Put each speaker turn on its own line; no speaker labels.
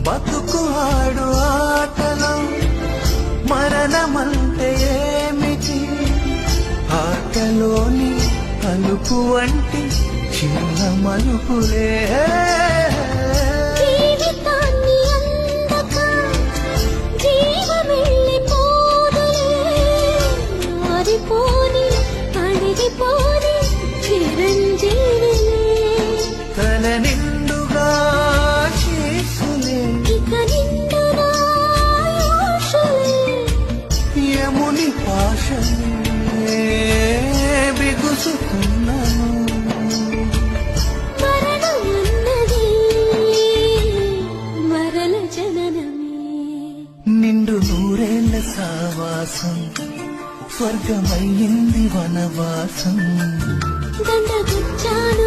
బతుకు ఆడు ఆటలో మరణమంటే ఏమిటి? ఆటలోని అలుపు వంటి చిన్న మలుపులే
జీవితాన్ని అందక జీవమెళ్ళిపోదులే. ఆరిపోని అడిగిపోని చిరంజీవిలే.
తన నిండుగా చేసులే
ఇక నిండుగా ఆశలే.
యముని పాశమే బిగుసుకున్నాను.
మరణమన్నది మరల జననమే.
నిండు నూరేళ్ల సావాసం స్వర్గమయ్యింది వనవాసం.
దండగుచ్చాను